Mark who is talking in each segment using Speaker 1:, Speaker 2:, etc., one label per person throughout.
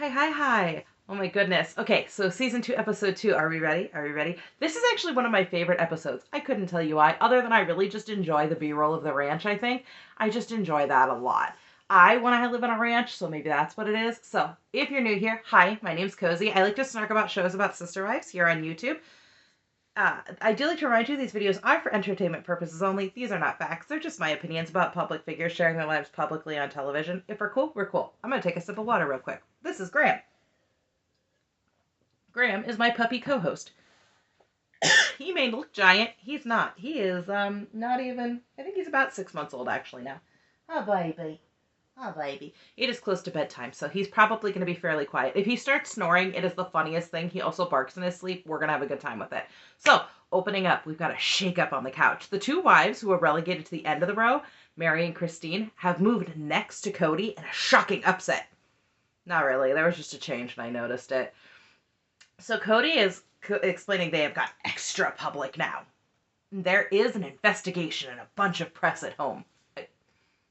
Speaker 1: Hi. Oh my goodness. Okay, so season 2, episode 2. Are we ready? Are we ready? This is actually one of my favorite episodes. I couldn't tell you why, other than I really just enjoy the B-roll of the ranch, I think. I just enjoy that a lot. I want to live on a ranch, so maybe that's what it is. So, if you're new here, hi, my name's Cozy. I like to snark about shows about sister wives here on YouTube. I do like to remind you these videos are for entertainment purposes only. These are not facts. They're just my opinions about public figures sharing their lives publicly on television. If we're cool, we're cool. I'm going to take a sip of water real quick. This is Graham. Graham is my puppy co-host. He may look giant. He's not. He is not even, I think he's about 6 months old actually now. Oh baby. Oh baby. It is close to bedtime, so he's probably going to be fairly quiet. If he starts snoring, it is the funniest thing. He also barks in his sleep. We're going to have a good time with it. So, opening up, we've got a shake up on the couch. The two wives who are relegated to the end of the row, Mary and Christine, have moved next to Cody in a shocking upset. Not really. There was just a change and I noticed it. So Cody is explaining they have got extra public now. There is an investigation and a bunch of press at home.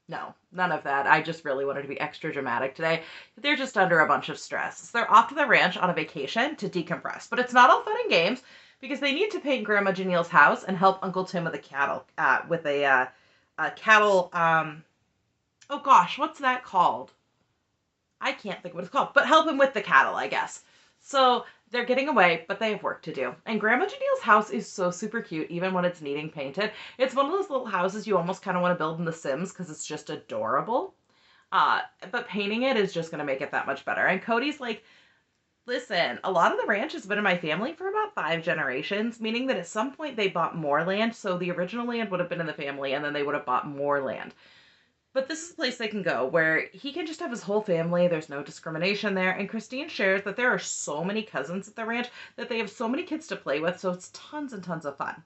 Speaker 1: No, none of that. I just really wanted to be extra dramatic today. They're just under a bunch of stress. So they're off to the ranch on a vacation to decompress. But it's not all fun and games because they need to paint Grandma Janelle's house and help Uncle Tim with a cattle, oh gosh, what's that called? I can't think what it's called, but help him with the cattle, I guess. So they're getting away, but they have work to do. And Grandma Janelle's house is so super cute, even when it's needing painted. It's one of those little houses you almost kind of want to build in The Sims because it's just adorable. But painting it is just going to make it that much better. And Cody's like, listen, a lot of the ranch has been in my family for about 5 generations, meaning that at some point they bought more land. So the original land would have been in the family, and then they would have bought more land. But this is a place they can go where he can just have his whole family. There's no discrimination there. And Christine shares that there are so many cousins at the ranch that they have so many kids to play with. So it's tons and tons of fun.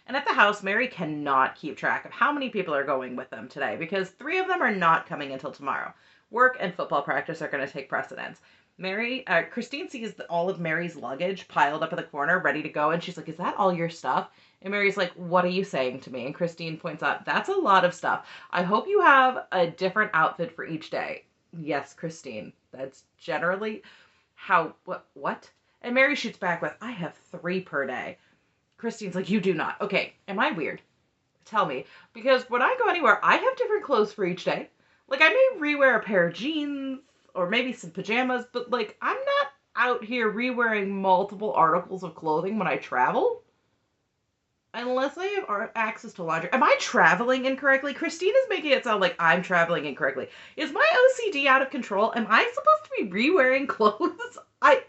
Speaker 1: And at the house, Mary cannot keep track of how many people are going with them today because 3 of them are not coming until tomorrow. Work and football practice are going to take precedence. Christine sees all of Mary's luggage piled up in the corner, ready to go. And she's like, is that all your stuff? And Mary's like, what are you saying to me? And Christine points out, that's a lot of stuff. I hope you have a different outfit for each day. Yes, Christine. That's generally what? And Mary shoots back with, I have 3 per day. Christine's like, you do not. Okay, am I weird? Tell me. Because when I go anywhere, I have different clothes for each day. Like, I may rewear a pair of jeans or maybe some pajamas, but like, I'm not out here rewearing multiple articles of clothing when I travel. Unless I have access to laundry. Am I traveling incorrectly? Christine is making it sound like I'm traveling incorrectly. Is my OCD out of control? Am I supposed to be re-wearing clothes? Am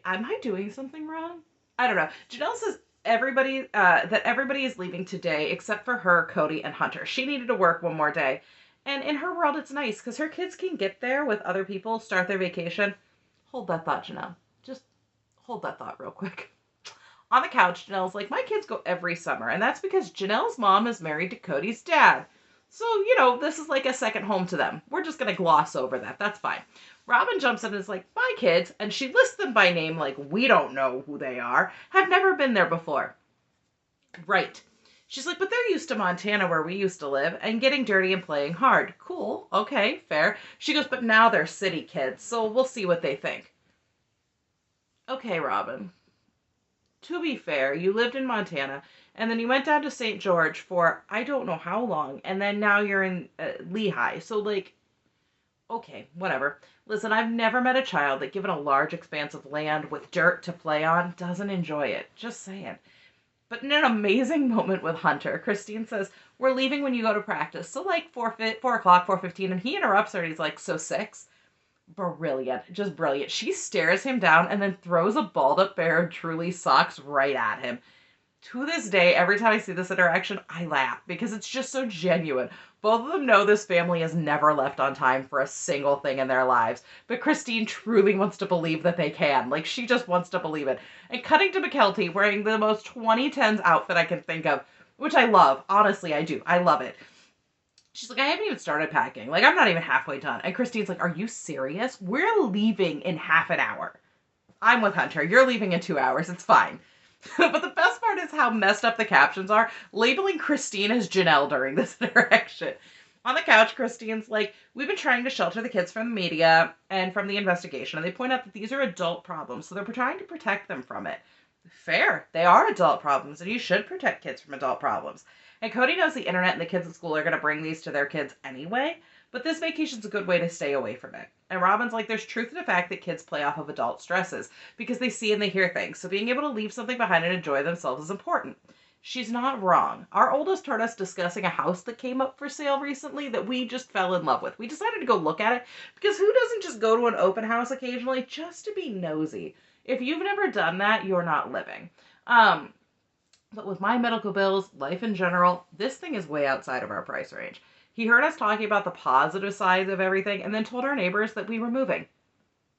Speaker 1: I doing something wrong? I don't know. Janelle says that everybody is leaving today except for her, Cody, and Hunter. She needed to work one more day. And in her world, it's nice because her kids can get there with other people, start their vacation. Hold that thought, Janelle. Just hold that thought real quick. On the couch, Janelle's like, my kids go every summer, and that's because Janelle's mom is married to Cody's dad. So, this is like a second home to them. We're just going to gloss over that. That's fine. Robin jumps in and is like, my kids, and she lists them by name like we don't know who they are, have never been there before. Right. She's like, but they're used to Montana where we used to live and getting dirty and playing hard. Cool. Okay, fair. She goes, but now they're city kids, so we'll see what they think. Okay, Robin. To be fair, you lived in Montana, and then you went down to St. George for I don't know how long, and then now you're in Lehigh. So, like, okay, whatever. Listen, I've never met a child that, given a large expanse of land with dirt to play on, doesn't enjoy it. Just saying. But in an amazing moment with Hunter, Christine says, we're leaving when you go to practice. So, like, 4 o'clock, 4:15, and he interrupts her, and he's like, so 6? Brilliant. Just brilliant. She stares him down and then throws a balled up pair of Truly socks right at him. To this day, every time I see this interaction, I laugh because it's just so genuine. Both of them know this family has never left on time for a single thing in their lives. But Christine truly wants to believe that they can. Like, she just wants to believe it. And cutting to McKelty wearing the most 2010s outfit I can think of, which I love. Honestly, I do. I love it. She's like, I haven't even started packing. Like, I'm not even halfway done. And Christine's like, are you serious? We're leaving in half an hour. I'm with Hunter. You're leaving in 2 hours. It's fine. But the best part is how messed up the captions are, labeling Christine as Janelle during this interaction. On the couch, Christine's like, we've been trying to shelter the kids from the media and from the investigation, and they point out that these are adult problems, so they're trying to protect them from it. Fair. They are adult problems, and you should protect kids from adult problems. And Cody knows the internet and the kids at school are going to bring these to their kids anyway, but this vacation's a good way to stay away from it. And Robin's like, there's truth in the fact that kids play off of adult stresses because they see and they hear things, so being able to leave something behind and enjoy themselves is important. She's not wrong. Our oldest heard us discussing a house that came up for sale recently that we just fell in love with. We decided to go look at it because who doesn't just go to an open house occasionally just to be nosy? If you've never done that, you're not living. But with my medical bills, life in general, this thing is way outside of our price range. He heard us talking about the positive sides of everything and then told our neighbors that we were moving.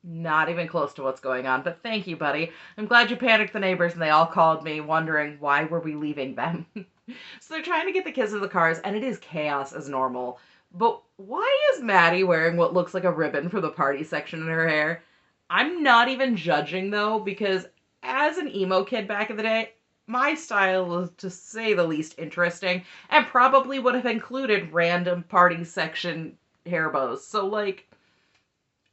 Speaker 1: Not even close to what's going on, but thank you, buddy. I'm glad you panicked the neighbors and they all called me wondering why were we leaving them. So they're trying to get the kids to the cars and it is chaos as normal. But why is Maddie wearing what looks like a ribbon for the party section in her hair? I'm not even judging though, because as an emo kid back in the day, my style was, to say the least, interesting and probably would have included random party section hair bows. So like,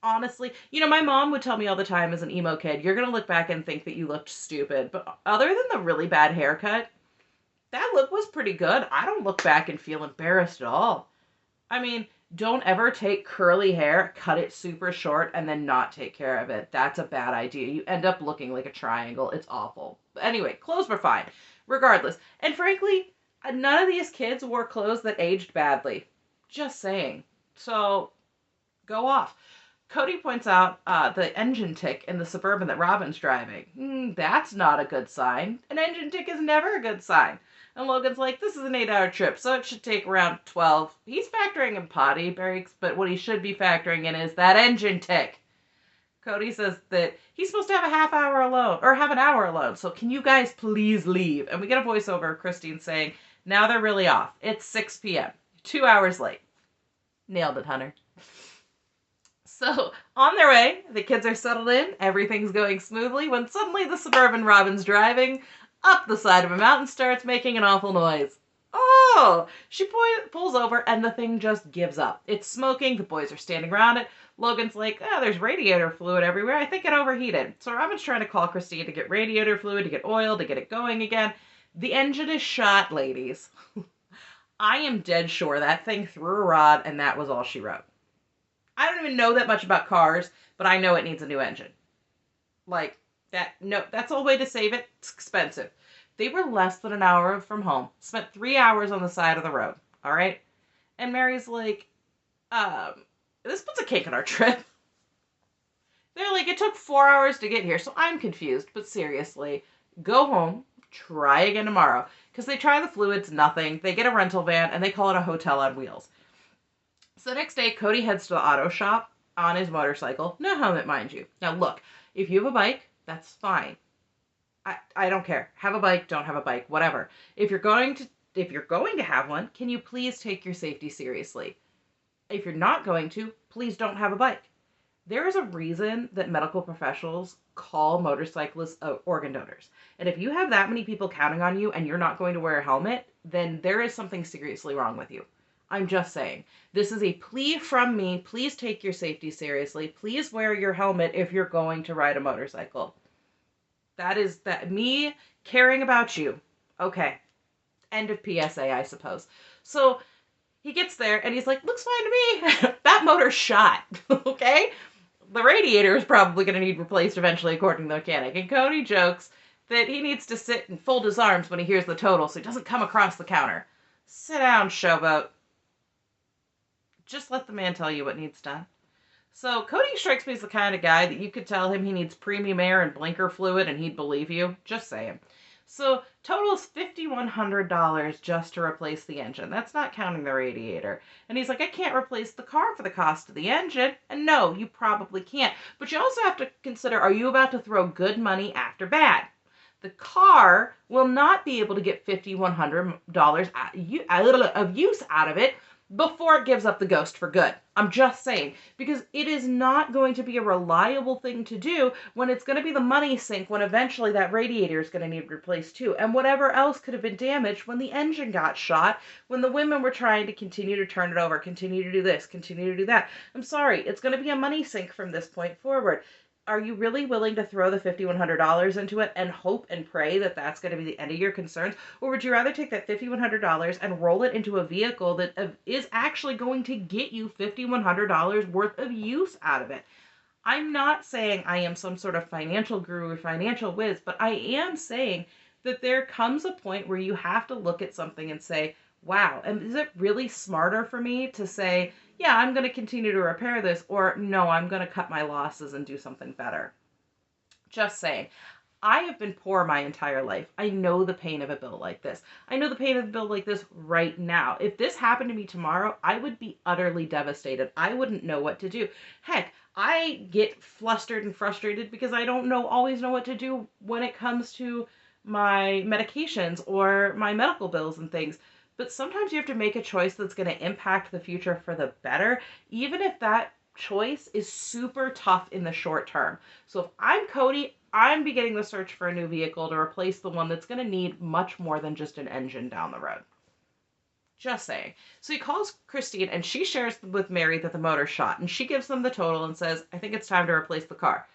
Speaker 1: honestly, my mom would tell me all the time as an emo kid, you're going to look back and think that you looked stupid. But other than the really bad haircut, that look was pretty good. I don't look back and feel embarrassed at all. I mean, don't ever take curly hair, cut it super short, and then not take care of it. That's a bad idea. You end up looking like a triangle. It's awful. But anyway, clothes were fine, regardless. And frankly, none of these kids wore clothes that aged badly. Just saying. So, go off. Cody points out the engine tick in the Suburban that Robin's driving. That's not a good sign. An engine tick is never a good sign. And Logan's like, this is an 8-hour trip, so it should take around 12. He's factoring in potty breaks, but what he should be factoring in is that engine tick. Cody says that he's supposed to have a half hour alone, or have an hour alone, so can you guys please leave? And we get a voiceover of Christine saying, now they're really off. It's 6 p.m. 2 hours late. Nailed it, Hunter. So, on their way, the kids are settled in, everything's going smoothly, when suddenly the Suburban Robin's driving up the side of a mountain starts making an awful noise. Oh! She pulls over and the thing just gives up. It's smoking, the boys are standing around it. Logan's like, there's radiator fluid everywhere, I think it overheated. So Robin's trying to call Christine to get radiator fluid, to get oil, to get it going again. The engine is shot, ladies. I am dead sure that thing threw a rod and that was all she wrote. I don't even know that much about cars, but I know it needs a new engine. Like, that's the whole way to save it. It's expensive. They were less than an hour from home. Spent 3 hours on the side of the road. All right? And Mary's like, this puts a cake on our trip. They're like, it took 4 hours to get here, so I'm confused. But seriously, go home, try again tomorrow. Because they try the fluids, nothing. They get a rental van, and they call it a hotel on wheels. So the next day, Cody heads to the auto shop on his motorcycle. No helmet, mind you. Now look, if you have a bike, that's fine. I don't care. Have a bike, don't have a bike, whatever. If you're going to have one, can you please take your safety seriously? If you're not going to, please don't have a bike. There is a reason that medical professionals call motorcyclists organ donors. And if you have that many people counting on you and you're not going to wear a helmet, then there is something seriously wrong with you. I'm just saying. This is a plea from me. Please take your safety seriously. Please wear your helmet if you're going to ride a motorcycle. That is me caring about you. Okay. End of PSA, I suppose. So he gets there and he's like, looks fine to me. That motor's shot. Okay? The radiator is probably going to need replaced eventually, according to the mechanic. And Cody jokes that he needs to sit and fold his arms when he hears the total so he doesn't come across the counter. Sit down, showboat. Just let the man tell you what needs done. So Cody strikes me as the kind of guy that you could tell him he needs premium air and blinker fluid and he'd believe you. Just saying. So total's $5,100 just to replace the engine. That's not counting the radiator. And he's like, I can't replace the car for the cost of the engine. And no, you probably can't. But you also have to consider, are you about to throw good money after bad? The car will not be able to get $5,100 of use out of it before it gives up the ghost for good. I'm just saying, because it is not going to be a reliable thing to do when it's going to be the money sink when eventually that radiator is going to need replaced too. And whatever else could have been damaged when the engine got shot, when the women were trying to continue to turn it over, continue to do this, continue to do that. I'm sorry, it's going to be a money sink from this point forward. Are you really willing to throw the $5,100 into it and hope and pray that that's going to be the end of your concerns? Or would you rather take that $5,100 and roll it into a vehicle that is actually going to get you $5,100 worth of use out of it? I'm not saying I am some sort of financial guru or financial whiz, but I am saying that there comes a point where you have to look at something and say, wow, and is it really smarter for me to say, yeah, I'm going to continue to repair this, or no, I'm going to cut my losses and do something better? Just saying. I have been poor my entire life. I know the pain of a bill like this. I know the pain of a bill like this right now. If this happened to me tomorrow, I would be utterly devastated. I wouldn't know what to do. Heck, I get flustered and frustrated because I don't always know what to do when it comes to my medications or my medical bills and things. But sometimes you have to make a choice that's going to impact the future for the better, even if that choice is super tough in the short term. So if I'm Cody, I'm beginning the search for a new vehicle to replace the one that's going to need much more than just an engine down the road. Just saying. So he calls Christine and she shares with Mary that the motor's shot, and she gives them the total and says, I think it's time to replace the car.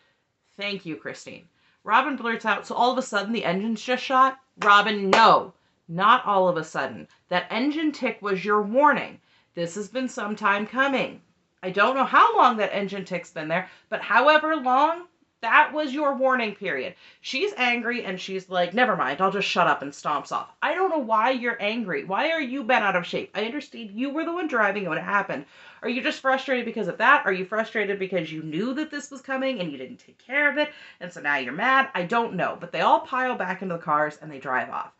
Speaker 1: Thank you, Christine. Robin blurts out, so all of a sudden the engine's just shot? Robin, no. Not all of a sudden. That engine tick was your warning. This has been some time coming. I don't know how long that engine tick's been there, but however long, that was your warning period. She's angry and she's like, never mind, I'll just shut up, and stomps off. I don't know why you're angry. Why are you bent out of shape? I understand you were the one driving when it happened. Are you just frustrated because of that? Are you frustrated because you knew that this was coming and you didn't take care of it, and so now you're mad? I don't know. But they all pile back into the cars and they drive off.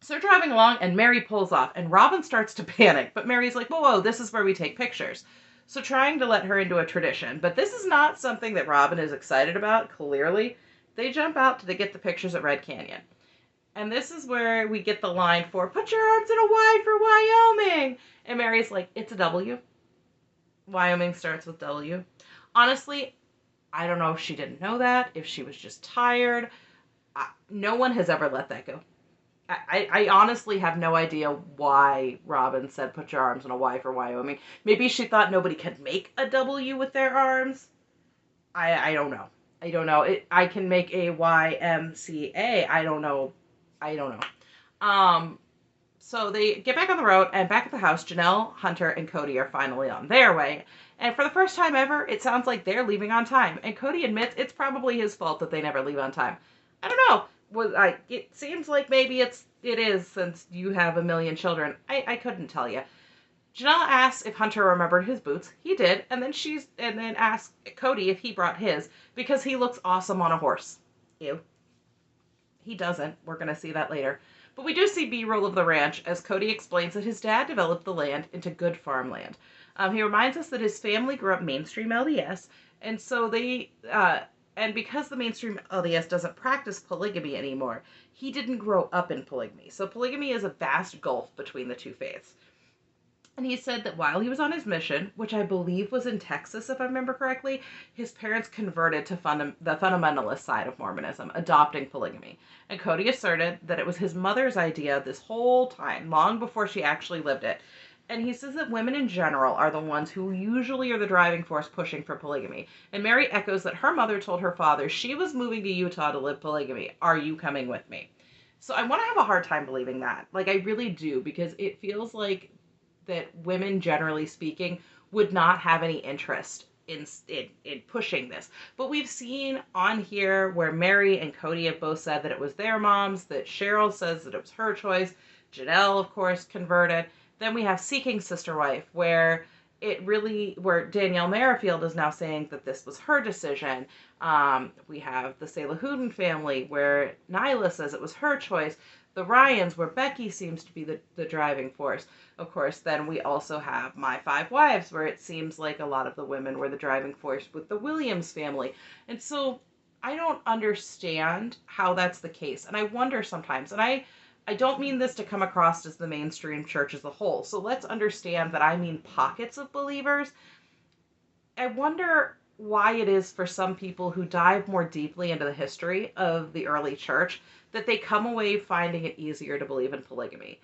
Speaker 1: So they're driving along and Mary pulls off and Robin starts to panic. But Mary's like, whoa, this is where we take pictures. So trying to let her into a tradition. But this is not something that Robin is excited about, clearly. They jump out to get the pictures at Red Canyon. And this is where we get the line for, put your arms in a Y for Wyoming. And Mary's like, it's a W. Wyoming starts with W. Honestly, I don't know if she didn't know that, if she was just tired. No one has ever let that go. I honestly have no idea why Robin said put your arms on a Y for Wyoming. Maybe she thought nobody could make a W with their arms. I don't know. I don't know. I can make a YMCA. I don't know. So they get back on the road, and back at the house, Janelle, Hunter, and Cody are finally on their way. And for the first time ever, it sounds like they're leaving on time. And Cody admits it's probably his fault that they never leave on time. I don't know. It seems like maybe it is, since you have a million children. I couldn't tell you. Janelle asks if Hunter remembered his boots. He did, and then asks Cody if he brought his, because he looks awesome on a horse. Ew. He doesn't. We're gonna see that later. But we do see B-roll of the ranch as Cody explains that his dad developed the land into good farmland. He reminds us that his family grew up mainstream LDS, and so and because the mainstream LDS doesn't practice polygamy anymore, he didn't grow up in polygamy. So polygamy is a vast gulf between the two faiths. And he said that while he was on his mission, which I believe was in Texas, if I remember correctly, his parents converted to the fundamentalist side of Mormonism, adopting polygamy. And Cody asserted that it was his mother's idea this whole time, long before she actually lived it. And he says that women in general are the ones who usually are the driving force pushing for polygamy. And Mary echoes that her mother told her father she was moving to Utah to live polygamy. Are you coming with me? So I want to have a hard time believing that. Like, I really do, because it feels like that women, generally speaking, would not have any interest in pushing this. But we've seen on here where Mary and Cody have both said that it was their moms, that Cheryl says that it was her choice, Janelle, of course, converted. Then we have Seeking Sister Wife, where Danielle Merrifield is now saying that this was her decision. We have the Salahudin family, where Nyla says it was her choice. The Ryans, where Becky seems to be the driving force. Of course, then we also have My Five Wives, where it seems like a lot of the women were the driving force with the Williams family. And so I don't understand how that's the case. And I wonder sometimes, and I don't mean this to come across as the mainstream church as a whole. So let's understand that I mean pockets of believers. I wonder why it is for some people who dive more deeply into the history of the early church that they come away finding it easier to believe in polygamy.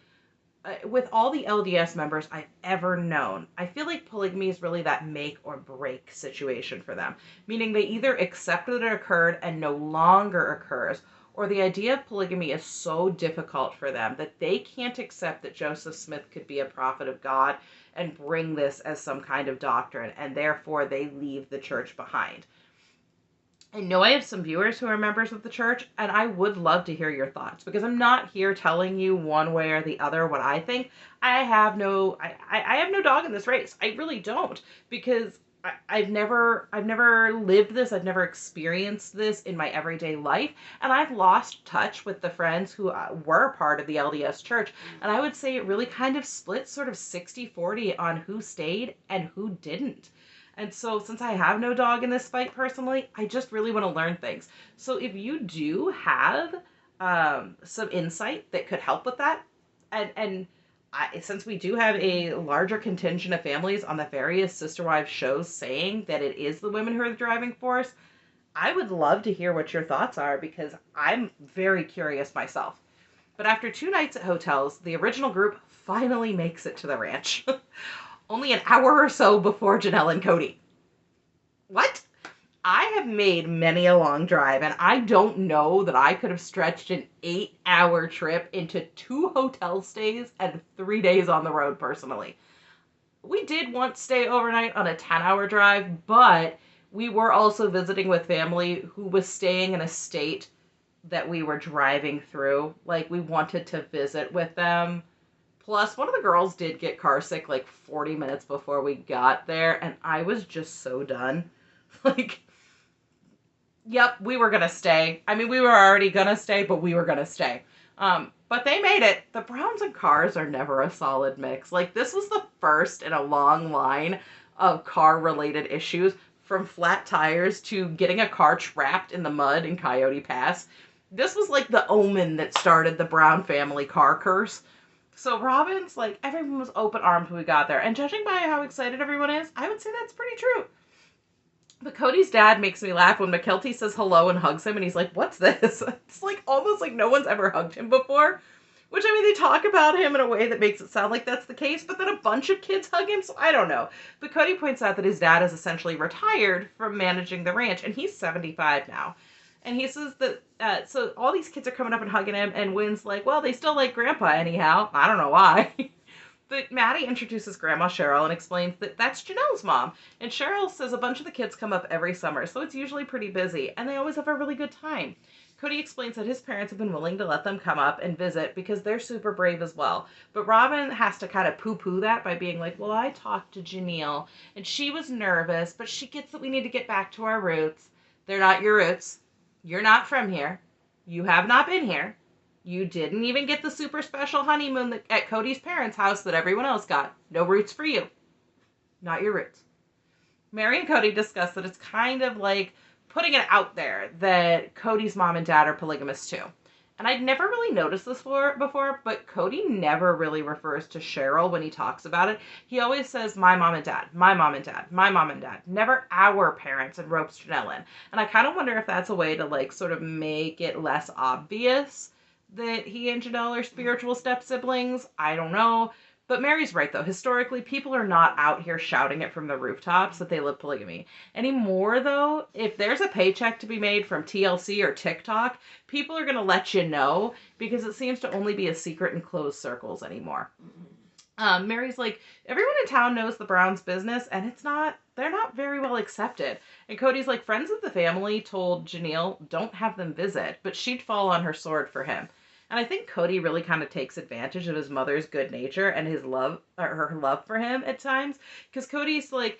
Speaker 1: With all the LDS members I've ever known, I feel like polygamy is really that make or break situation for them, meaning they either accept that it occurred and no longer occurs, or the idea of polygamy is so difficult for them that they can't accept that Joseph Smith could be a prophet of God and bring this as some kind of doctrine, and therefore they leave the church behind. I know I have some viewers who are members of the church, and I would love to hear your thoughts because I'm not here telling you one way or the other what I think. I have no dog in this race. I really don't, because I've never lived this. I've never experienced this in my everyday life, and I've lost touch with the friends who were part of the LDS church. And I would say it really kind of split sort of 60-40 on who stayed and who didn't. And so, since I have no dog in this fight personally, I just really want to learn things. So, if you do have some insight that could help with that, since we do have a larger contingent of families on the various Sister Wives shows saying that it is the women who are the driving force, I would love to hear what your thoughts are because I'm very curious myself. But after 2 nights at hotels, the original group finally makes it to the ranch. Only an hour or so before Janelle and Cody. What? I have made many a long drive, and I don't know that I could have stretched an 8-hour trip into 2 hotel stays and 3 days on the road personally. We did once stay overnight on a 10-hour drive, but we were also visiting with family who was staying in a state that we were driving through. Like, we wanted to visit with them. Plus, one of the girls did get car sick like 40 minutes before we got there, and I was just so done. Like, yep, we were going to stay. I mean, we were already going to stay, but we were going to stay. But they made it. The Browns and cars are never a solid mix. Like, this was the first in a long line of car-related issues, from flat tires to getting a car trapped in the mud in Coyote Pass. This was like the omen that started the Brown family car curse. So Robin's, like, everyone was open armed when we got there. And judging by how excited everyone is, I would say that's pretty true. But Cody's dad makes me laugh when McKelty says hello and hugs him, and he's like, what's this? It's like almost like no one's ever hugged him before. Which, I mean, they talk about him in a way that makes it sound like that's the case, but then a bunch of kids hug him, so I don't know. But Cody points out that his dad is essentially retired from managing the ranch, and he's 75 now. And he says that, so all these kids are coming up and hugging him, and Wynn's like, well, they still like Grandpa anyhow. I don't know why. But Maddie introduces Grandma Cheryl and explains that that's Janelle's mom. And Cheryl says a bunch of the kids come up every summer, so it's usually pretty busy, and they always have a really good time. Cody explains that his parents have been willing to let them come up and visit because they're super brave as well. But Robin has to kind of poo-poo that by being like, well, I talked to Janelle, and she was nervous, but she gets that we need to get back to our roots. They're not your roots. You're not from here. You have not been here. You didn't even get the super special honeymoon at Cody's parents' house that everyone else got. No roots for you. Not your roots. Mary and Cody discuss that it's kind of like putting it out there that Cody's mom and dad are polygamous too. And I'd never really noticed this before, but Cody never really refers to Cheryl when he talks about it. He always says, my mom and dad, my mom and dad, my mom and dad. Never our parents, and ropes Janelle in. And I kind of wonder if that's a way to, like, sort of make it less obvious that he and Janelle are spiritual step-siblings. I don't know. But Mary's right, though. Historically, people are not out here shouting it from the rooftops that they live polygamy. Anymore, though, if there's a paycheck to be made from TLC or TikTok, people are going to let you know because it seems to only be a secret in closed circles anymore. Mary's like, everyone in town knows the Browns' business, and they're not very well accepted. And Cody's like, friends of the family told Janelle, don't have them visit, but she'd fall on her sword for him. And I think Cody really kind of takes advantage of his mother's good nature and his love, or her love for him at times. Because Cody's like,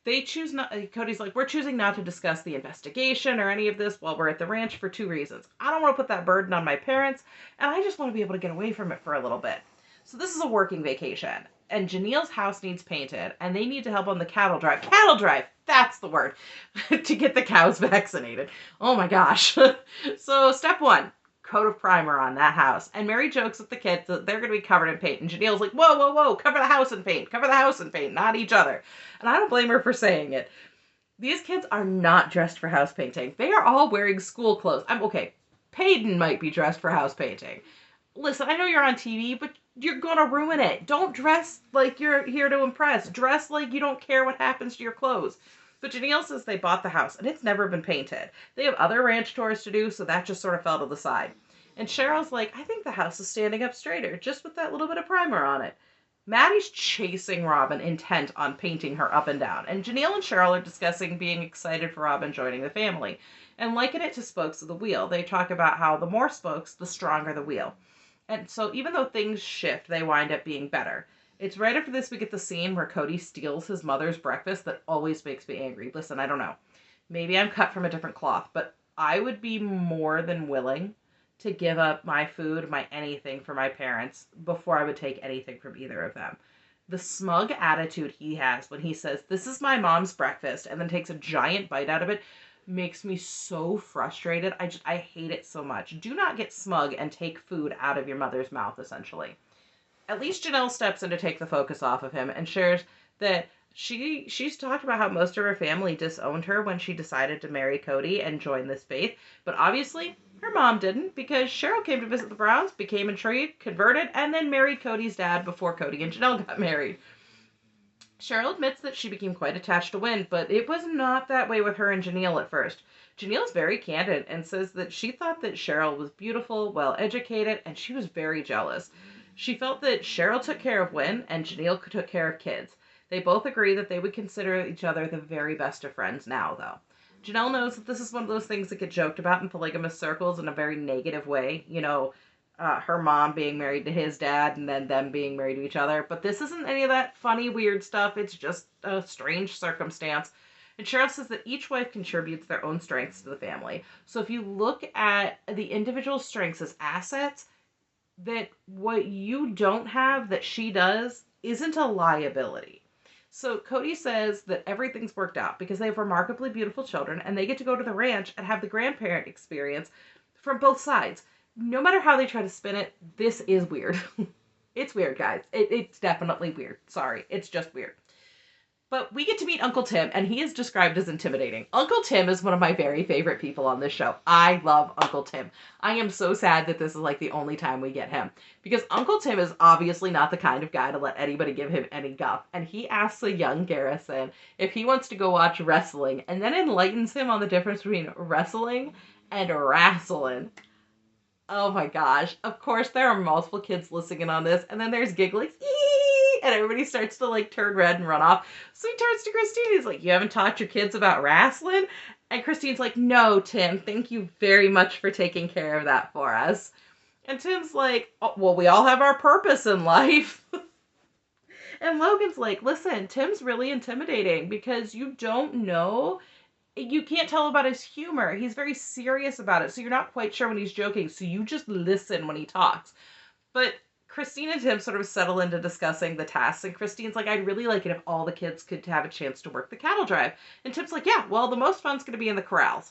Speaker 1: we're choosing not to discuss the investigation or any of this while we're at the ranch for 2 reasons. I don't want to put that burden on my parents, and I just want to be able to get away from it for a little bit. So this is a working vacation, and Janelle's house needs painted, and they need to help on the cattle drive. Cattle drive! That's the word. To get the cows vaccinated. Oh my gosh. So step 1. coat of primer on that house. And Mary jokes with the kids that they're going to be covered in paint. And Janelle's like, whoa, whoa, whoa, cover the house in paint. Cover the house in paint, not each other. And I don't blame her for saying it. These kids are not dressed for house painting. They are all wearing school clothes. I'm okay. Peyton might be dressed for house painting. Listen, I know you're on TV, but you're gonna ruin it. Don't dress like you're here to impress. Dress like you don't care what happens to your clothes. But Janelle says they bought the house, and it's never been painted. They have other ranch tours to do, so that just sort of fell to the side. And Cheryl's like, I think the house is standing up straighter, just with that little bit of primer on it. Maddie's chasing Robin, intent on painting her up and down. And Janelle and Cheryl are discussing being excited for Robin joining the family and liken it to spokes of the wheel. They talk about how the more spokes, the stronger the wheel. And so even though things shift, they wind up being better. It's right after this we get the scene where Cody steals his mother's breakfast that always makes me angry. Listen, I don't know. Maybe I'm cut from a different cloth, but I would be more than willing to give up my food, my anything for my parents before I would take anything from either of them. The smug attitude he has when he says, this is my mom's breakfast, and then takes a giant bite out of it, makes me so frustrated. I hate it so much. Do not get smug and take food out of your mother's mouth, essentially. At least Janelle steps in to take the focus off of him and shares that she's talked about how most of her family disowned her when she decided to marry Cody and join this faith. But obviously, her mom didn't, because Cheryl came to visit the Browns, became intrigued, converted, and then married Cody's dad before Cody and Janelle got married. Cheryl admits that she became quite attached to Wynn, but it was not that way with her and Janelle at first. Janelle's very candid and says that she thought that Cheryl was beautiful, well-educated, and she was very jealous. She felt that Cheryl took care of Wynn and Janelle took care of kids. They both agree that they would consider each other the very best of friends now, though. Janelle knows that this is one of those things that get joked about in polygamous circles in a very negative way. You know, her mom being married to his dad and then them being married to each other. But this isn't any of that funny, weird stuff. It's just a strange circumstance. And Cheryl says that each wife contributes their own strengths to the family. So if you look at the individual strengths as assets, that what you don't have that she does isn't a liability. So Cody says that everything's worked out because they have remarkably beautiful children and they get to go to the ranch and have the grandparent experience from both sides. No matter how they try to spin it, this is weird. It's weird, guys. It's definitely weird. Sorry, it's just weird. But we get to meet Uncle Tim, and he is described as intimidating. Uncle Tim is one of my very favorite people on this show. I love Uncle Tim. I am so sad that this is like the only time we get him. Because Uncle Tim is obviously not the kind of guy to let anybody give him any guff. And he asks a young Garrison if he wants to go watch wrestling, and then enlightens him on the difference between wrestling and wrestling. Oh my gosh. Of course, there are multiple kids listening in on this, and then there's gigglings. And everybody starts to like turn red and run off. So he turns to Christine. He's like, you haven't taught your kids about wrestling? And Christine's like, no, Tim, thank you very much for taking care of that for us. And Tim's like, oh, well, we all have our purpose in life. And Logan's like, listen, Tim's really intimidating because you don't know. You can't tell about his humor. He's very serious about it. So you're not quite sure when he's joking. So you just listen when he talks. But Christine and Tim sort of settle into discussing the tasks. And Christine's like, I'd really like it if all the kids could have a chance to work the cattle drive. And Tim's like, yeah, well, the most fun's going to be in the corrals.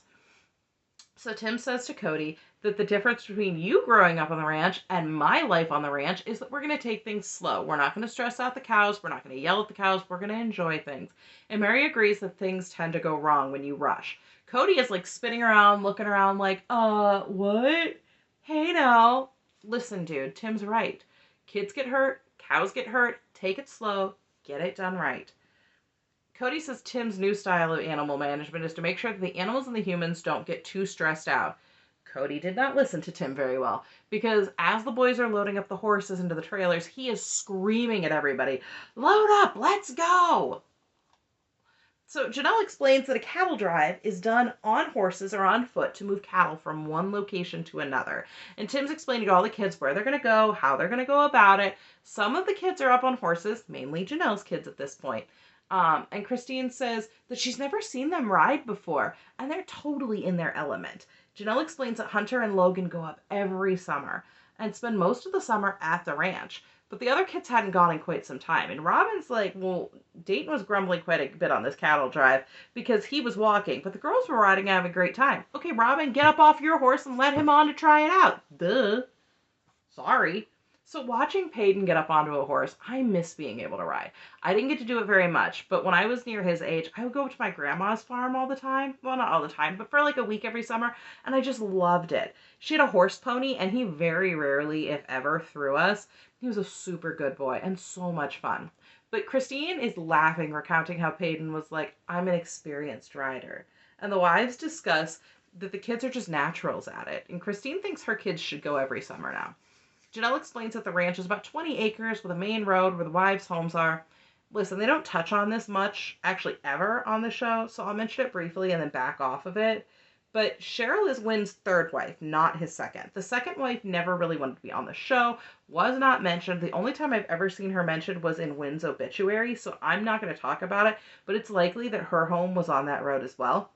Speaker 1: So Tim says to Cody that the difference between you growing up on the ranch and my life on the ranch is that we're going to take things slow. We're not going to stress out the cows. We're not going to yell at the cows. We're going to enjoy things. And Mary agrees that things tend to go wrong when you rush. Cody is like spinning around, looking around like, what? Hey now. Listen, dude, Tim's right. Kids get hurt. Cows get hurt. Take it slow. Get it done right. Cody says Tim's new style of animal management is to make sure that the animals and the humans don't get too stressed out. Cody did not listen to Tim very well, because as the boys are loading up the horses into the trailers, he is screaming at everybody, load up, let's go! So Janelle explains that a cattle drive is done on horses or on foot to move cattle from one location to another. And Tim's explaining to all the kids where they're going to go, how they're going to go about it. Some of the kids are up on horses, mainly Janelle's kids at this point. And Christine says that she's never seen them ride before, and they're totally in their element. Janelle explains that Hunter and Logan go up every summer and spend most of the summer at the ranch. But the other kids hadn't gone in quite some time. And Robin's like, well, Dayton was grumbling quite a bit on this cattle drive because he was walking, but the girls were riding and having a great time. Okay, Robin, get up off your horse and let him on to try it out. Duh. Sorry. So watching Peyton get up onto a horse, I miss being able to ride. I didn't get to do it very much, but when I was near his age, I would go to my grandma's farm all the time. Well, not all the time, but for like a week every summer, and I just loved it. She had a horse pony, and he very rarely, if ever, threw us. He was a super good boy and so much fun. But Christine is laughing, recounting how Peyton was like, I'm an experienced rider. And the wives discuss that the kids are just naturals at it. And Christine thinks her kids should go every summer now. Janelle explains that the ranch is about 20 acres with a main road where the wives' homes are. Listen, they don't touch on this much, actually ever, on the show, so I'll mention it briefly and then back off of it. But Cheryl is Wynn's third wife, not his second. The second wife never really wanted to be on the show, was not mentioned. The only time I've ever seen her mentioned was in Wynn's obituary, so I'm not going to talk about it, but it's likely that her home was on that road as well.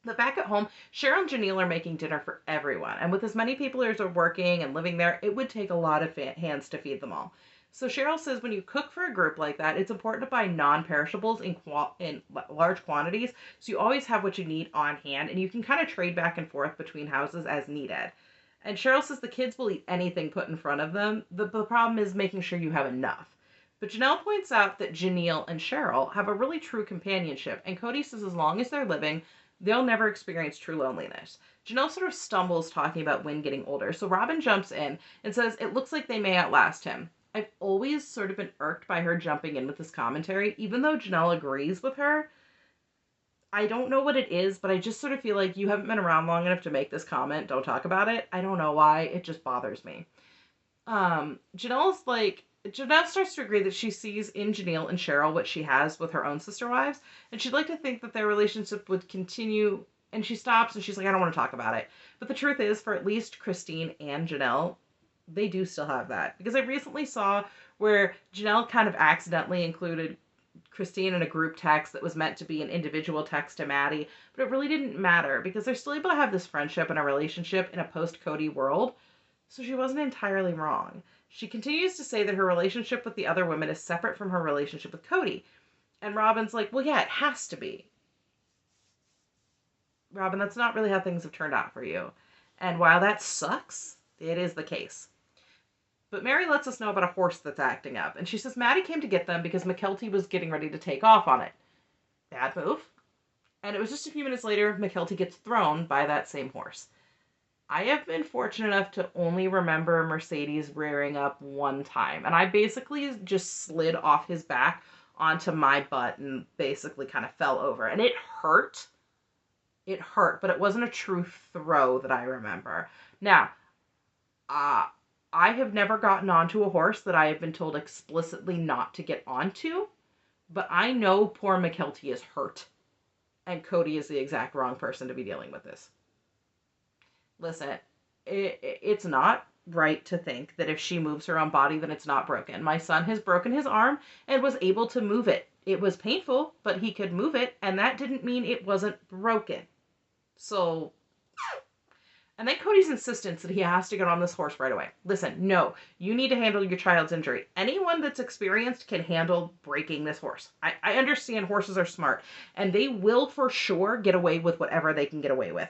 Speaker 1: But back at home, Cheryl and Janelle are making dinner for everyone. And with as many people as are working and living there, it would take a lot of hands to feed them all. So Cheryl says when you cook for a group like that, it's important to buy non-perishables in large quantities. So you always have what you need on hand and you can kind of trade back and forth between houses as needed. And Cheryl says the kids will eat anything put in front of them. The problem is making sure you have enough. But Janelle points out that Janelle and Cheryl have a really true companionship. And Cody says as long as they're living, they'll never experience true loneliness. Janelle sort of stumbles talking about Wynn getting older, so Robin jumps in and says it looks like they may outlast him. I've always sort of been irked by her jumping in with this commentary, even though Janelle agrees with her. I don't know what it is, but I just sort of feel like you haven't been around long enough to make this comment. Don't talk about it. I don't know why. It just bothers me. Janelle starts to agree that she sees in Janelle and Cheryl what she has with her own sister wives, and she'd like to think that their relationship would continue, and she stops and she's like, I don't want to talk about it. But the truth is, for at least Christine and Janelle, they do still have that. Because I recently saw where Janelle kind of accidentally included Christine in a group text that was meant to be an individual text to Maddie, but it really didn't matter because they're still able to have this friendship and a relationship in a post-Cody world. So she wasn't entirely wrong. She continues to say that her relationship with the other women is separate from her relationship with Cody. And Robin's like, well, yeah, it has to be. Robin, that's not really how things have turned out for you. And while that sucks, it is the case. But Mary lets us know about a horse that's acting up. And she says Maddie came to get them because McKelty was getting ready to take off on it. Bad move. And it was just a few minutes later, McKelty gets thrown by that same horse. I have been fortunate enough to only remember Mercedes rearing up one time. And I basically just slid off his back onto my butt and basically kind of fell over. And it hurt. It hurt, but it wasn't a true throw that I remember. Now, I have never gotten onto a horse that I have been told explicitly not to get onto. But I know poor McKelty is hurt. And Cody is the exact wrong person to be dealing with this. Listen, it's not right to think that if she moves her own body, then it's not broken. My son has broken his arm and was able to move it. It was painful, but he could move it, and that didn't mean it wasn't broken. So, and then Cody's insistence that he has to get on this horse right away. Listen, no, you need to handle your child's injury. Anyone that's experienced can handle breaking this horse. I understand horses are smart, and they will for sure get away with whatever they can get away with.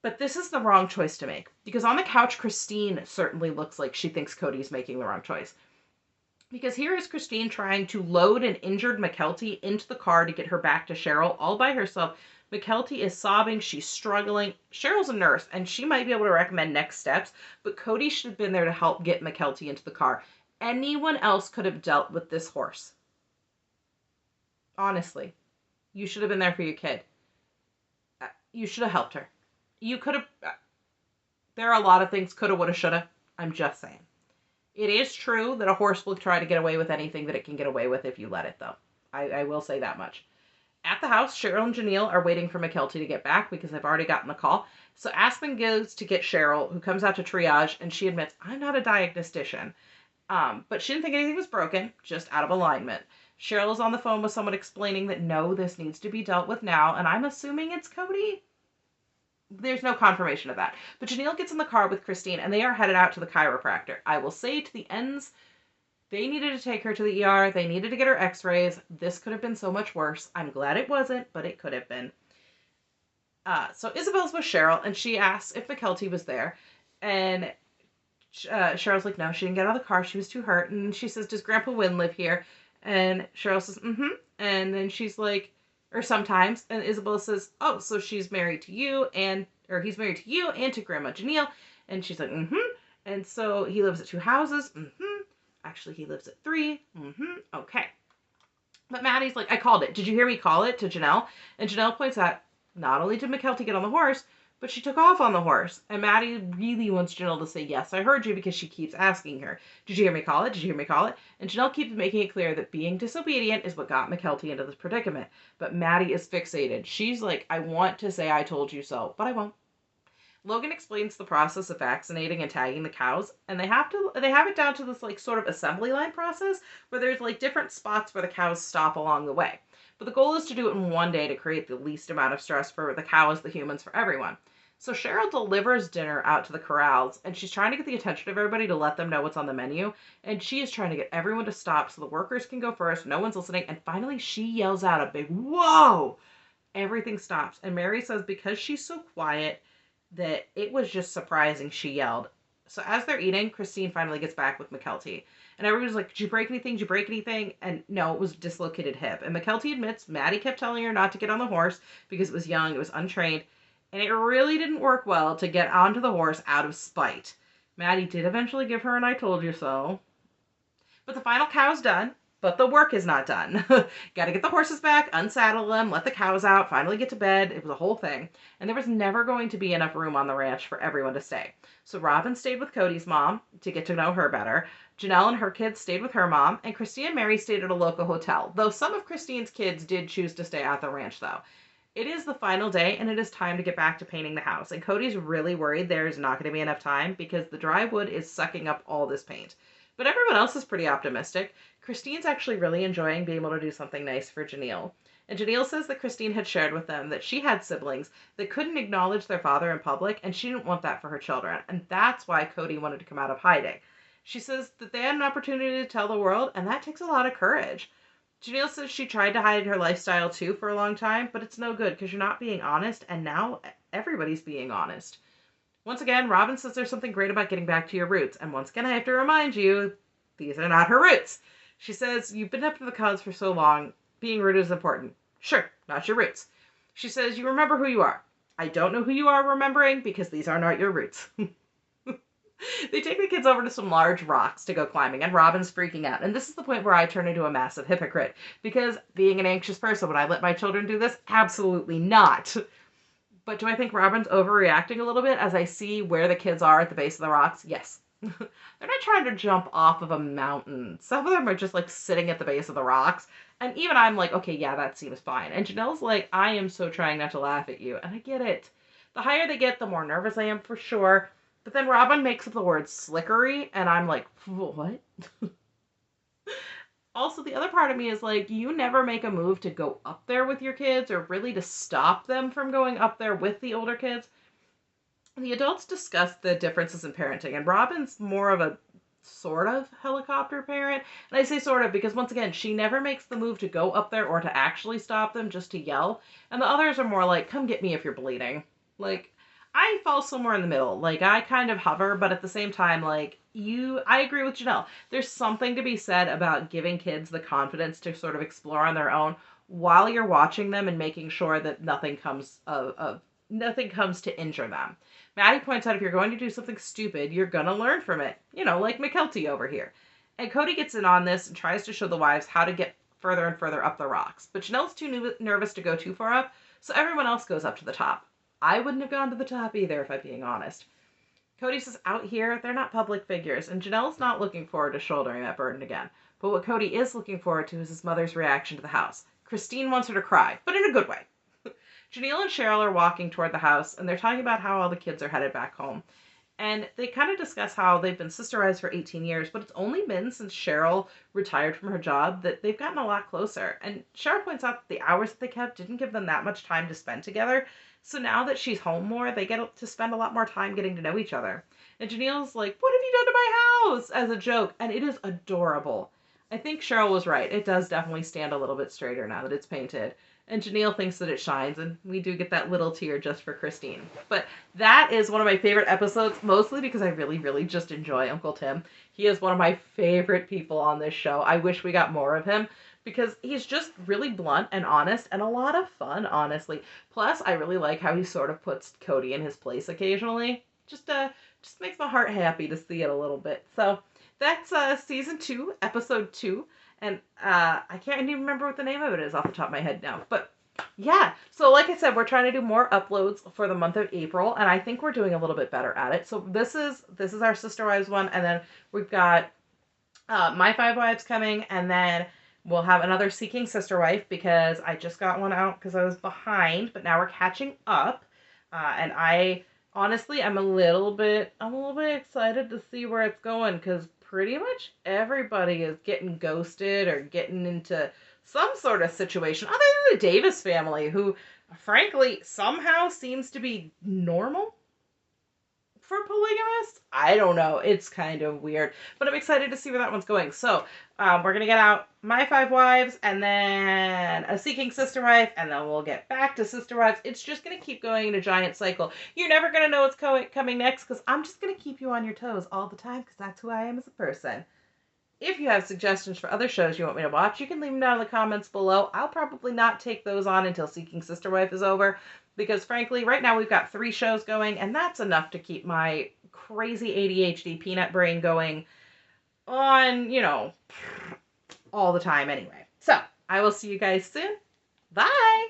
Speaker 1: But this is the wrong choice to make. Because on the couch, Christine certainly looks like she thinks Cody's making the wrong choice. Because here is Christine trying to load an injured McKelty into the car to get her back to Cheryl all by herself. McKelty is sobbing. She's struggling. Cheryl's a nurse, and she might be able to recommend next steps. But Cody should have been there to help get McKelty into the car. Anyone else could have dealt with this horse. Honestly. You should have been there for your kid. You should have helped her. You could have, there are a lot of things coulda, woulda, shoulda. I'm just saying. It is true that a horse will try to get away with anything that it can get away with if you let it, though. I will say that much. At the house, Cheryl and Janelle are waiting for McKelty to get back because they've already gotten the call. So Aspen goes to get Cheryl, who comes out to triage, and she admits, I'm not a diagnostician. But she didn't think anything was broken, just out of alignment. Cheryl is on the phone with someone explaining that no, this needs to be dealt with now, and I'm assuming it's Cody. There's no confirmation of that. But Janelle gets in the car with Christine and they are headed out to the chiropractor. I will say to the ends, they needed to take her to the ER. They needed to get her x-rays. This could have been so much worse. I'm glad it wasn't, but it could have been. So Isabel's with Cheryl and she asks if McKelty was there. And Cheryl's like, no, she didn't get out of the car. She was too hurt. And she says, does Grandpa Wynn live here? And Cheryl says, mm-hmm. And then she's like, or sometimes. And Isabel says, oh, so she's married to you or he's married to you and to Grandma Janelle. And she's like, mm-hmm. And so he lives at 2 houses. Mm-hmm. Actually, he lives at 3. Mm-hmm. Okay. But Maddie's like, I called it. Did you hear me call it to Janelle? And Janelle points out, not only did McKelty get on the horse, but she took off on the horse. And Maddie really wants Janelle to say, yes, I heard you, because she keeps asking her, did you hear me call it? Did you hear me call it? And Janelle keeps making it clear that being disobedient is what got McKelty into this predicament. But Maddie is fixated. She's like, I want to say I told you so, but I won't. Logan explains the process of vaccinating and tagging the cows, and they have it down to this like sort of assembly line process where there's like different spots where the cows stop along the way. But the goal is to do it in one day to create the least amount of stress for the cows, the humans, for everyone. So Cheryl delivers dinner out to the corrals, and she's trying to get the attention of everybody to let them know what's on the menu, and she is trying to get everyone to stop so the workers can go first, no one's listening, and finally she yells out a big, whoa! Everything stops, and Mary says because she's so quiet that it was just surprising she yelled. So as they're eating, Christine finally gets back with McKelty. And everyone's like, did you break anything? Did you break anything? And no, it was a dislocated hip. And McKelty admits Maddie kept telling her not to get on the horse because it was young, it was untrained. And it really didn't work well to get onto the horse out of spite. Maddie did eventually give her an I told you so. But the final cow's done. But the work is not done. Got to get the horses back, unsaddle them, let the cows out, finally get to bed. It was a whole thing. And there was never going to be enough room on the ranch for everyone to stay. So Robin stayed with Cody's mom to get to know her better. Janelle and her kids stayed with her mom. And Christine and Mary stayed at a local hotel. Though some of Christine's kids did choose to stay at the ranch, though. It is the final day, and it is time to get back to painting the house. And Cody's really worried there's not going to be enough time because the dry wood is sucking up all this paint. But everyone else is pretty optimistic. Christine's actually really enjoying being able to do something nice for Janelle. And Janelle says that Christine had shared with them that she had siblings that couldn't acknowledge their father in public, and she didn't want that for her children. And that's why Cody wanted to come out of hiding. She says that they had an opportunity to tell the world, and that takes a lot of courage. Janelle says she tried to hide her lifestyle too for a long time, but it's no good because you're not being honest, and now everybody's being honest. Once again, Robin says there's something great about getting back to your roots, and once again I have to remind you, these are not her roots. She says, you've been up to the cause for so long, being rooted is important. Sure, not your roots. She says, you remember who you are. I don't know who you are remembering because these are not your roots. They take the kids over to some large rocks to go climbing, and Robin's freaking out. And this is the point where I turn into a massive hypocrite. Because being an anxious person, would I let my children do this? Absolutely not. But do I think Robin's overreacting a little bit as I see where the kids are at the base of the rocks? Yes. They're not trying to jump off of a mountain. Some of them are just like sitting at the base of the rocks. And even I'm like, okay, yeah, that seems fine. And Janelle's like, I am so trying not to laugh at you. And I get it. The higher they get, the more nervous I am for sure. But then Robin makes up the word slickery, and I'm like, what? Also, the other part of me is like, you never make a move to go up there with your kids or really to stop them from going up there with the older kids. The adults discuss the differences in parenting, and Robin's more of a sort of helicopter parent. And I say sort of because, once again, she never makes the move to go up there or to actually stop them, just to yell. And the others are more like, come get me if you're bleeding. Like, I fall somewhere in the middle. Like, I kind of hover, but at the same time, like, I agree with Janelle. There's something to be said about giving kids the confidence to sort of explore on their own while you're watching them and making sure that nothing comes to injure them. Maddie points out if you're going to do something stupid, you're going to learn from it. You know, like McKelty over here. And Cody gets in on this and tries to show the wives how to get further and further up the rocks. But Janelle's too nervous to go too far up, so everyone else goes up to the top. I wouldn't have gone to the top either, if I'm being honest. Cody says out here, they're not public figures, and Janelle's not looking forward to shouldering that burden again. But what Cody is looking forward to is his mother's reaction to the house. Christine wants her to cry, but in a good way. Janelle and Cheryl are walking toward the house, and they're talking about how all the kids are headed back home. And they kind of discuss how they've been sisterized for 18 years, but it's only been since Cheryl retired from her job that they've gotten a lot closer. And Cheryl points out that the hours that they kept didn't give them that much time to spend together. So now that she's home more, they get to spend a lot more time getting to know each other. And Janelle's like, "What have you done to my house?" as a joke. And it is adorable. I think Cheryl was right. It does definitely stand a little bit straighter now that it's painted. And Janelle thinks that it shines, and we do get that little tear just for Christine. But that is one of my favorite episodes, mostly because I really, really just enjoy Uncle Tim. He is one of my favorite people on this show. I wish we got more of him because he's just really blunt and honest and a lot of fun, honestly. Plus, I really like how he sort of puts Cody in his place occasionally. Just makes my heart happy to see it a little bit. So that's season 2, episode 2. And I can't even remember what the name of it is off the top of my head now. But yeah, so like I said, we're trying to do more uploads for the month of April, and I think we're doing a little bit better at it. So this is our Sister Wives one, and then we've got My Five Wives coming, and then we'll have another Seeking Sister Wife because I just got one out because I was behind, but now we're catching up. And I honestly, I'm a little bit excited to see where it's going because pretty much everybody is getting ghosted or getting into some sort of situation other than the Davis family, who frankly somehow seems to be normal for polygamists. I don't know. It's kind of weird, but I'm excited to see where that one's going. So we're gonna get out My Five Wives, and then a Seeking Sister Wife, and then we'll get back to Sister Wives. It's just gonna keep going in a giant cycle. You're never gonna know what's coming next because I'm just gonna keep you on your toes all the time because that's who I am as a person. If you have suggestions for other shows you want me to watch, you can leave them down in the comments below. I'll probably not take those on until Seeking Sister Wife is over, because frankly, right now we've got 3 shows going, and that's enough to keep my crazy ADHD peanut brain going on, all the time anyway. So, I will see you guys soon. Bye!